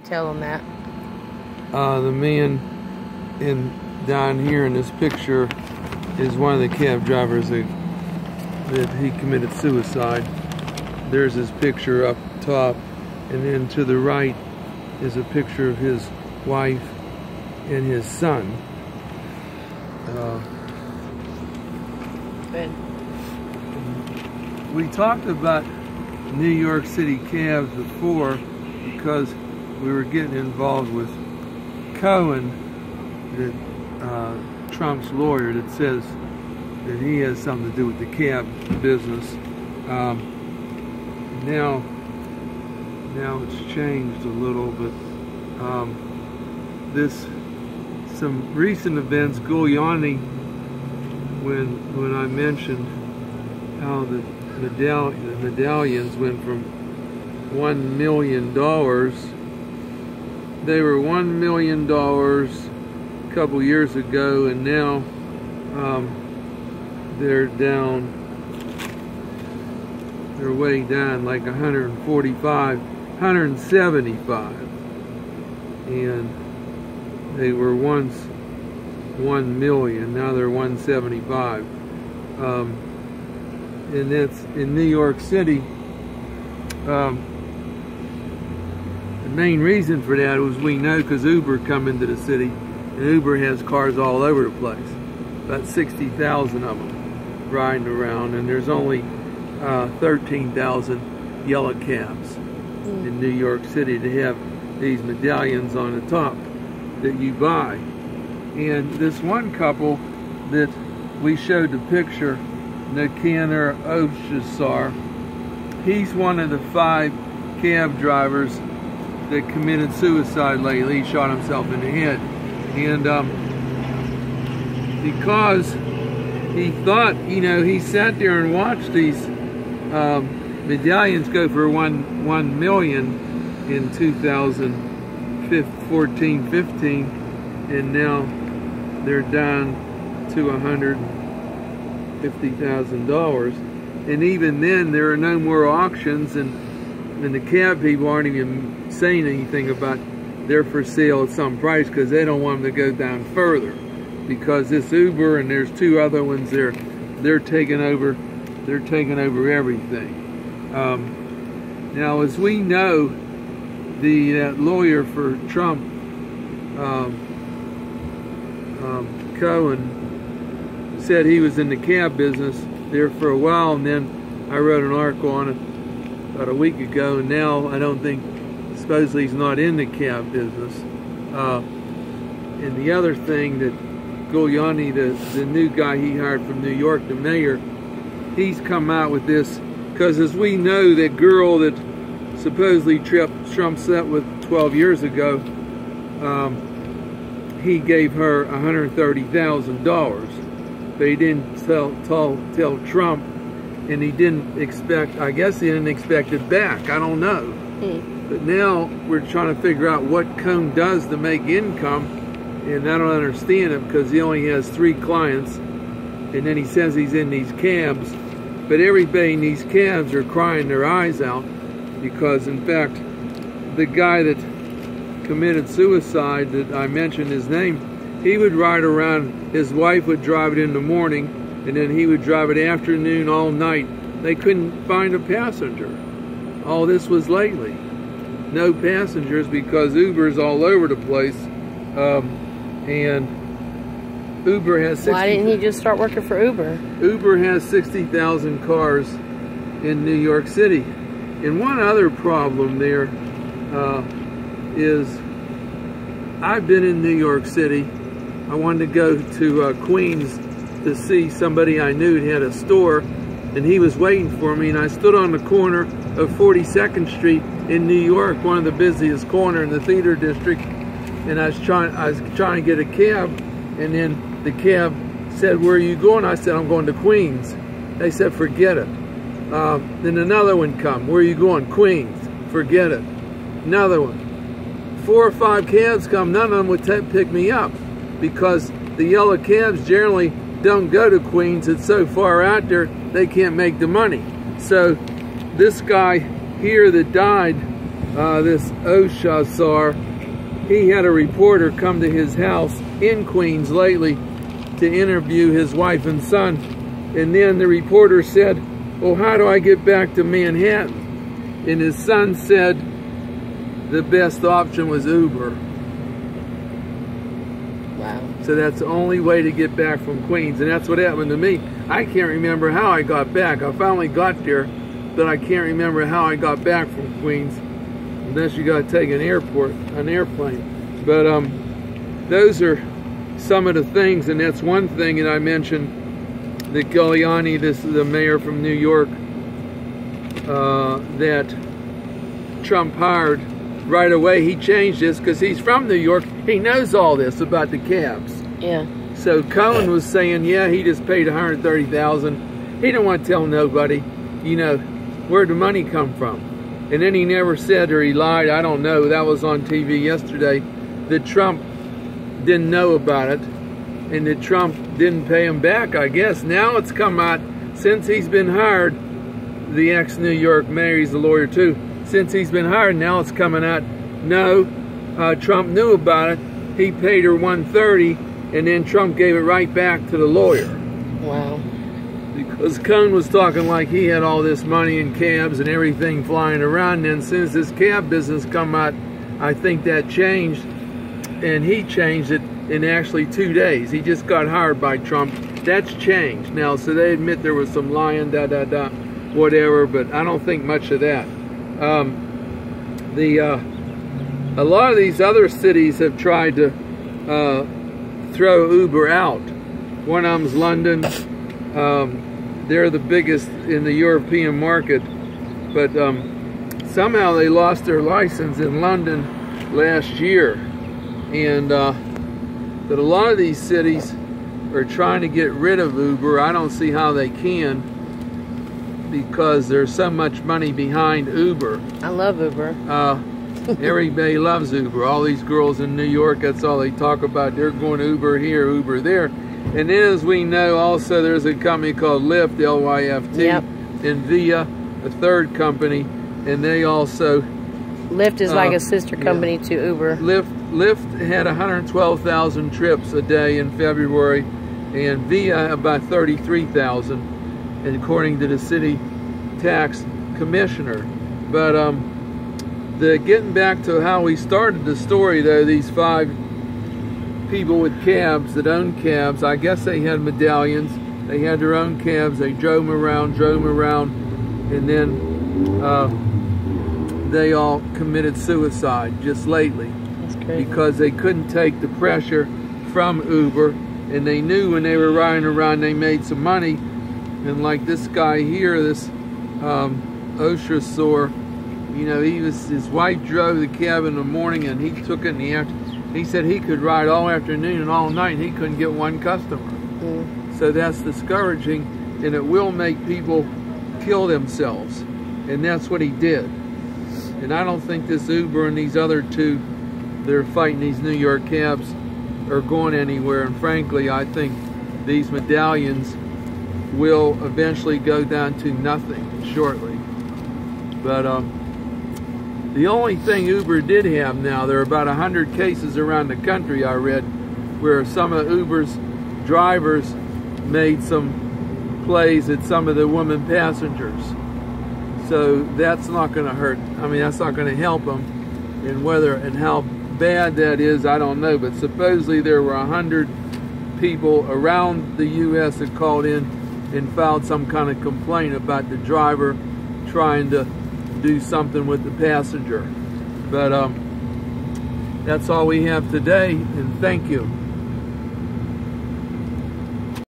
Tell them that. The man down here in this picture is one of the cab drivers that he committed suicide. There's his picture up top, and then to the right is a picture of his wife and his son. Good. We talked about New York City cabs before because we were getting involved with Cohen, Trump's lawyer, that says that he has something to do with the cab business. Now it's changed a little, but some recent events, Giuliani, when I mentioned how the medallions went from $1 million, they were $1 million a couple years ago, and now they're way down, like 145, 175, and they were once 1 million, now they're 175. And that's in New York City. The main reason for that was, we know, because Uber come into the city, and Uber has cars all over the place, about 60,000 of them riding around, and there's only 13,000 yellow cabs in New York City to have these medallions on the top that you buy. And this one couple that we showed the picture, Nikander Oshasar, he's one of the 5 cab drivers that committed suicide lately. He shot himself in the head, and because he thought, you know, he sat there and watched these medallions go for 1 million in 2014-15, and now they're down to $150,000. And even then, there are no more auctions, and the cab people aren't even saying anything about they're for sale at some price, because they don't want them to go down further, because this Uber and there's 2 other ones they're taking over. They're taking over everything. Now, as we know, that lawyer for Trump, Cohen, said he was in the cab business there for a while, and then I wrote an article on it about a week ago, and now I don't think, supposedly he's not in the cab business. And the other thing, that Giuliani, the new guy he hired from New York, the mayor, he's come out with this, because as we know, that girl that supposedly Trump slept with 12 years ago, he gave her $130,000, but he didn't tell Trump, and he didn't expect, I guess he didn't expect it back, I don't know. But now we're trying to figure out what Cohen does to make income, and I don't understand it, because he only has 3 clients, and then he says he's in these cabs, but everybody in these cabs are crying their eyes out, because in fact, the guy that committed suicide, that I mentioned his name, he would ride around, his wife would drive it in the morning, and then he would drive it afternoon, all night. They couldn't find a passenger. All this was lately. No passengers, because Uber's all over the place, and Uber has 60. Why didn't he just start working for Uber? Uber has 60,000 cars in New York City. And one other problem there is, I've been in New York City. I wanted to go to Queens to see somebody I knew had a store, and he was waiting for me, and I stood on the corner of 42nd Street in New York, one of the busiest corners in the theater district, and I was trying to get a cab, and then the cab said, "Where are you going?" I said, "I'm going to Queens." They said, "Forget it." Then another one come, "Where are you going?" "Queens." "Forget it." Another one. 4 or 5 cabs come, none of them would pick me up, because the yellow cabs generally don't go to Queens. It's so far out there, they can't make the money. So this guy here that died, this Oshasar, he had a reporter come to his house in Queens lately to interview his wife and son. And then the reporter said, well, how do I get back to Manhattan? And his son said the best option was Uber. Wow. So that's the only way to get back from Queens. And that's what happened to me. I can't remember how I got back. I finally got there, but I can't remember how I got back from Queens. Unless you got to take an airplane. But those are some of the things, and that's one thing that I mentioned, that Giuliani, this is the mayor from New York, that Trump hired right away. He changed this because he's from New York. He knows all this about the cabs. Yeah. So Cohen was saying, yeah, he just paid $130,000. He didn't want to tell nobody, you know, where'd the money come from? And then he never said, or he lied, I don't know, that was on TV yesterday, that Trump didn't know about it and that Trump didn't pay him back, I guess. Now it's come out, since he's been hired, the ex-New York mayor, he's a lawyer too, since he's been hired, now it's coming out, no, Trump knew about it, he paid her $130, and then Trump gave it right back to the lawyer. Wow. Because Cohen was talking like he had all this money in cabs and everything flying around. And since this cab business come out, I think that changed. And he changed it in actually 2 days. He just got hired by Trump. That's changed now. So they admit there was some lying, whatever. But I don't think much of that. A lot of these other cities have tried to throw Uber out. One of them's London. They're the biggest in the European market, but somehow they lost their license in London last year. And but a lot of these cities are trying to get rid of Uber. I don't see how they can, because there's so much money behind Uber. I love Uber. Everybody loves Uber. All these girls in New York, that's all they talk about. They're going Uber here, Uber there. And then, as we know, also there's a company called Lyft, L-Y-F-T, yep. And Via, a third company, and they also... Lyft is like a sister company to Uber. Lyft had 112,000 trips a day in February, and Via about 33,000, according to the city tax commissioner. But getting back to how we started the story, though, these 5 people with cabs that own cabs, I guess they had medallions. They had their own cabs. They drove them around, and then they all committed suicide just lately. That's crazy. Because they couldn't take the pressure from Uber, and they knew when they were riding around they made some money. And like this guy here, this Oshasar, you know, his wife drove the cab in the morning, and he took it in the afternoon. He said he could ride all afternoon and all night, and he couldn't get one customer. So that's discouraging, and it will make people kill themselves. And that's what he did. And I don't think this Uber and these other 2 that are fighting these New York cabs are going anywhere. And frankly, I think these medallions will eventually go down to nothing shortly. But the only thing Uber did have now, there are about 100 cases around the country, I read, where some of Uber's drivers made some plays at some of the women passengers. So that's not going to hurt. I mean, that's not going to help them. And whether and how bad that is, I don't know. But supposedly there were 100 people around the U.S. that called in and filed some kind of complaint about the driver trying to do something with the passenger. But that's all we have today, and thank you.